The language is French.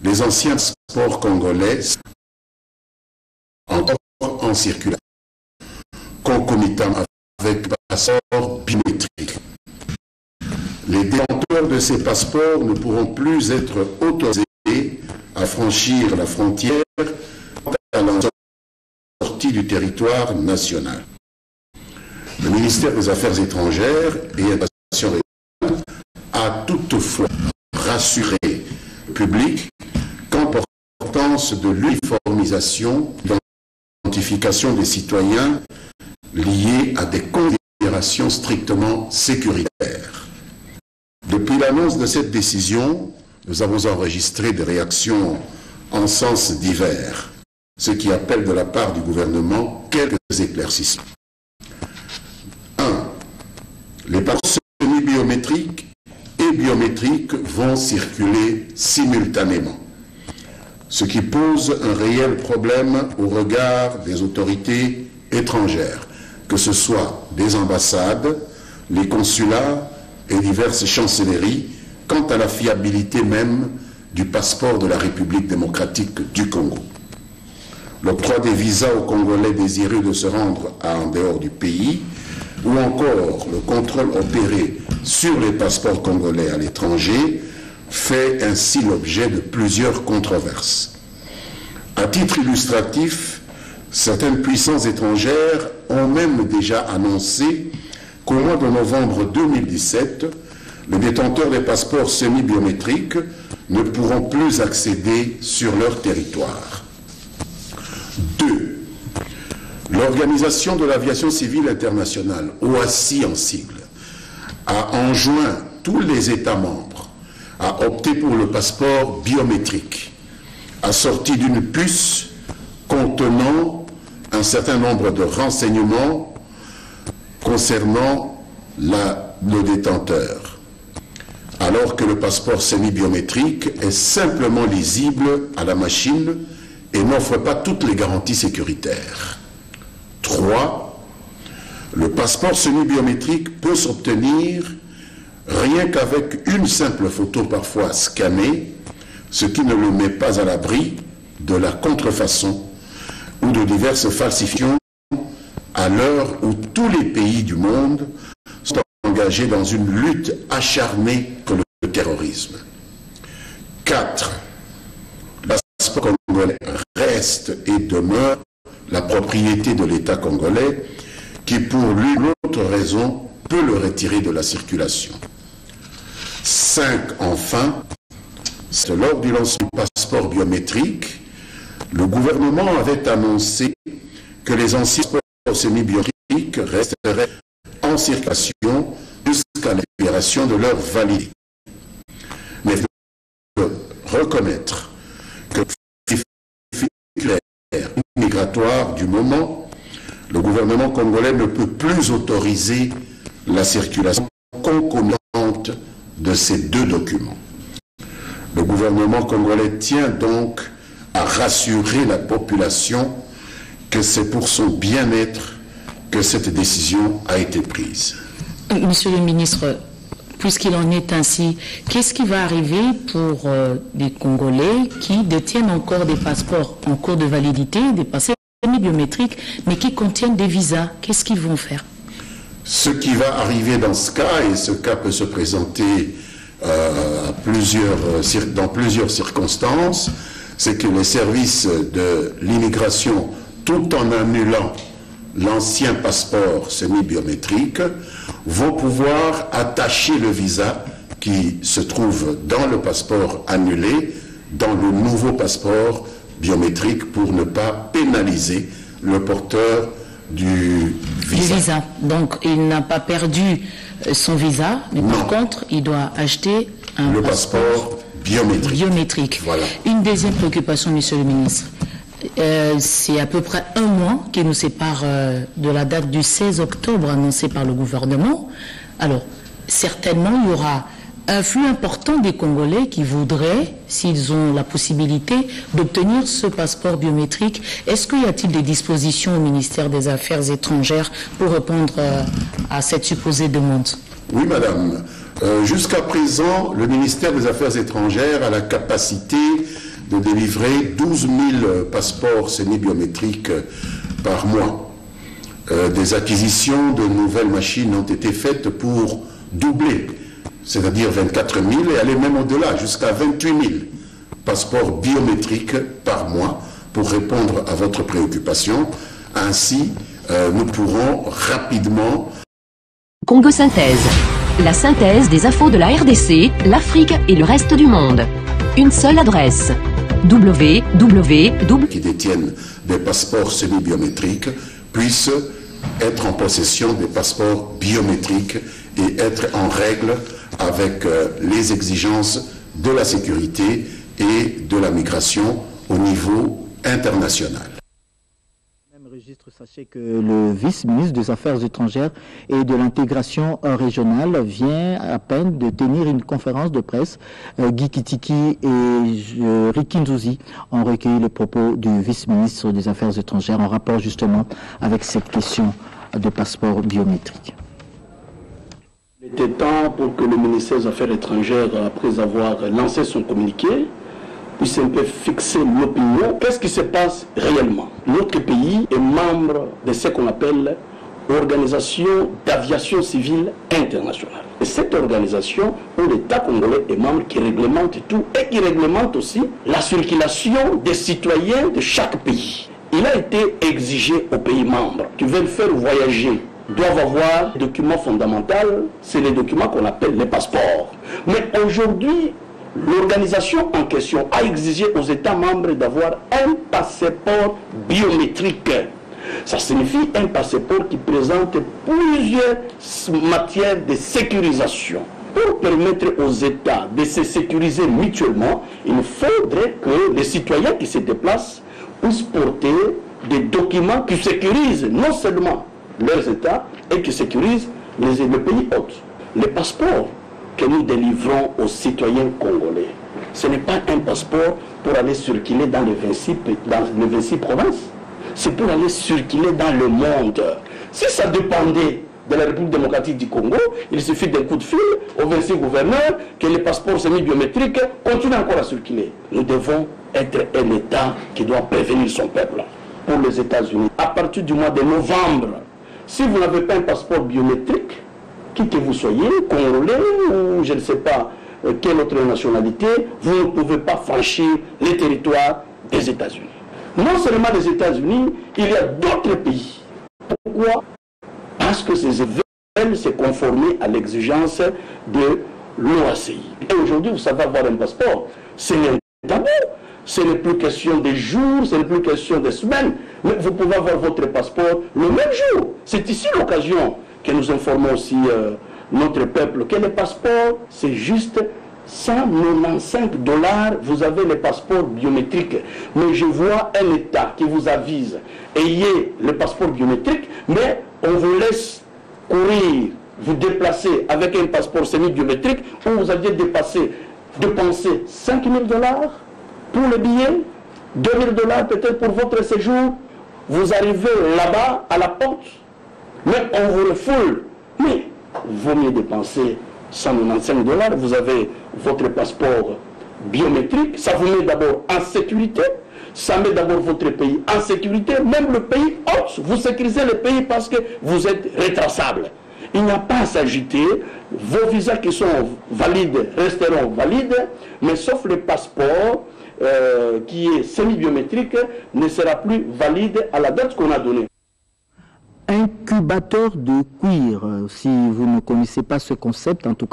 les anciens passeports congolais encore en circulation, concomitant avec les passeports biométriques. Les détenteurs de ces passeports ne pourront plus être autorisés à franchir la frontière à la sortie du territoire national. Le ministère des Affaires étrangères et Intégration régionale a toutefois rassuré le public quant à l'importance de l'uniformisation de l'identification des citoyens liés à des considérations strictement sécuritaires. Depuis l'annonce de cette décision, nous avons enregistré des réactions en sens divers, ce qui appelle de la part du gouvernement quelques éclaircissements. 1. Les passeports semi-biométriques et biométriques vont circuler simultanément, ce qui pose un réel problème au regard des autorités étrangères, que ce soit des ambassades, les consulats et diverses chancelleries, quant à la fiabilité même du passeport de la République démocratique du Congo. L'octroi des visas aux Congolais désireux de se rendre en dehors du pays, ou encore le contrôle opéré sur les passeports congolais à l'étranger, fait ainsi l'objet de plusieurs controverses. À titre illustratif, certaines puissances étrangères ont même déjà annoncé qu'au mois de novembre 2017, les détenteurs des passeports semi-biométriques ne pourront plus accéder sur leur territoire. 2. L'Organisation de l'aviation civile internationale, OACI en sigle, a enjoint tous les États membres à opter pour le passeport biométrique, assorti d'une puce contenant un certain nombre de renseignements concernant le détenteur, alors que le passeport semi-biométrique est simplement lisible à la machine et n'offre pas toutes les garanties sécuritaires. 3. Le passeport semi-biométrique peut s'obtenir rien qu'avec une simple photo parfois scannée, ce qui ne le met pas à l'abri de la contrefaçon ou de diverses falsifications à l'heure où tous les pays du monde sont engagés dans une lutte acharnée contre le terrorisme. 4. Le passeport congolais reste et demeure la propriété de l'État congolais qui, pour l'une ou l'autre raison, peut le retirer de la circulation. 5. Enfin, lors du lancement du passeport biométrique, le gouvernement avait annoncé que les anciens passeports semi-biométriques resteraient en circulation jusqu'à l'expiration de leur validité. Mais il faut reconnaître que migratoire du moment, le gouvernement congolais ne peut plus autoriser la circulation concomitante de ces deux documents. Le gouvernement congolais tient donc à rassurer la population que c'est pour son bien-être que cette décision a été prise. Monsieur le ministre, puisqu'il en est ainsi, qu'est-ce qui va arriver pour des Congolais qui détiennent encore des passeports en cours de validité, des passeports biométriques, mais qui contiennent des visas? Qu'est-ce qu'ils vont faire? Ce qui va arriver dans ce cas, et ce cas peut se présenter dans plusieurs circonstances, c'est que les services de l'immigration, tout en annulant l'ancien passeport semi-biométrique, vont pouvoir attacher le visa qui se trouve dans le passeport annulé, dans le nouveau passeport biométrique pour ne pas pénaliser le porteur du visa. Donc il n'a pas perdu son visa, mais par contre il doit acheter un passeport biométrique. Voilà. Une deuxième préoccupation, monsieur le ministre. C'est à peu près un mois qui nous sépare de la date du 16 octobre annoncée par le gouvernement. Alors, certainement, il y aura un flux important des Congolais qui voudraient, s'ils ont la possibilité, d'obtenir ce passeport biométrique. Est-ce qu'il y a-t-il des dispositions au ministère des Affaires étrangères pour répondre à cette supposée demande? Oui, madame. Jusqu'à présent, le ministère des Affaires étrangères a la capacité de délivrer 12 000 passeports semi-biométriques par mois. Des acquisitions de nouvelles machines ont été faites pour doubler, c'est-à-dire 24 000 et aller même au-delà, jusqu'à 28 000 passeports biométriques par mois pour répondre à votre préoccupation. Ainsi, nous pourrons rapidement... Congo Synthèse. La synthèse des infos de la RDC, l'Afrique et le reste du monde. Une seule adresse. qui détiennent des passeports semi-biométriques puissent être en possession des passeports biométriques et être en règle avec les exigences de la sécurité et de la migration au niveau international. Sachez que le vice-ministre des Affaires étrangères et de l'intégration régionale vient à peine de tenir une conférence de presse. Guy Kitiki et Ricky Nzouzi ont recueilli les propos du vice-ministre des Affaires étrangères en rapport justement avec cette question de passeport biométrique. Il était temps pour que le ministère des Affaires étrangères, après avoir lancé son communiqué, puisse un peu fixer l'opinion. Qu'est-ce qui se passe réellement? Notre pays est membre de ce qu'on appelle l'Organisation d'aviation civile internationale. Et cette organisation, où l'État congolais est membre, qui réglemente tout et qui réglemente aussi la circulation des citoyens de chaque pays. Il a été exigé aux pays membres qui veulent faire voyager doivent avoir des documents fondamentaux, c'est les documents qu'on appelle les passeports. Mais aujourd'hui, l'organisation en question a exigé aux États membres d'avoir un passeport biométrique. Ça signifie un passeport qui présente plusieurs matières de sécurisation. Pour permettre aux États de se sécuriser mutuellement, il faudrait que les citoyens qui se déplacent puissent porter des documents qui sécurisent non seulement leurs États et qui sécurisent le pays hôte. Les passeports que nous délivrons aux citoyens congolais, ce n'est pas un passeport pour aller circuler dans les 26 provinces, c'est pour aller circuler dans le monde. Si ça dépendait de la République démocratique du Congo, il suffit d'un coup de fil aux 26 gouverneurs que les passeports semi-biométriques continuent encore à circuler. Nous devons être un État qui doit prévenir son peuple. Pour les États-Unis, à partir du mois de novembre, si vous n'avez pas un passeport biométrique, qui que vous soyez, congolais ou je ne sais pas quelle autre nationalité, vous ne pouvez pas franchir les territoires des États-Unis. Non seulement les États-Unis, il y a d'autres pays. Pourquoi? Parce que ces veulent se conformer à l'exigence de l'OACI. Et aujourd'hui, vous savez, avoir un passeport, c'est un tabou. Ce n'est plus question de jours, ce n'est plus question de semaines, mais vous pouvez avoir votre passeport le même jour. C'est ici l'occasion que nous informons aussi notre peuple que les passeports, c'est juste 195 $, vous avez les passeports biométriques. Mais je vois un État qui vous avise, ayez le passeport biométrique, mais on vous laisse courir, vous déplacer avec un passeport semi-biométrique où vous aviez dépenser 5 000 $ pour le billet, 2 000 $ peut-être pour votre séjour. Vous arrivez là-bas à la porte, mais on vous refoule. Mais vaut mieux dépenser 195 $, vous avez votre passeport biométrique, ça vous met d'abord en sécurité, ça met d'abord votre pays en sécurité, même le pays hôte, vous sécurisez le pays parce que vous êtes retraçable. Il n'y a pas à s'agiter, vos visas qui sont valides resteront valides, mais sauf le passeport qui est semi-biométrique ne sera plus valide à la date qu'on a donnée. Incubateur de cuir, si vous ne connaissez pas ce concept, en tout cas,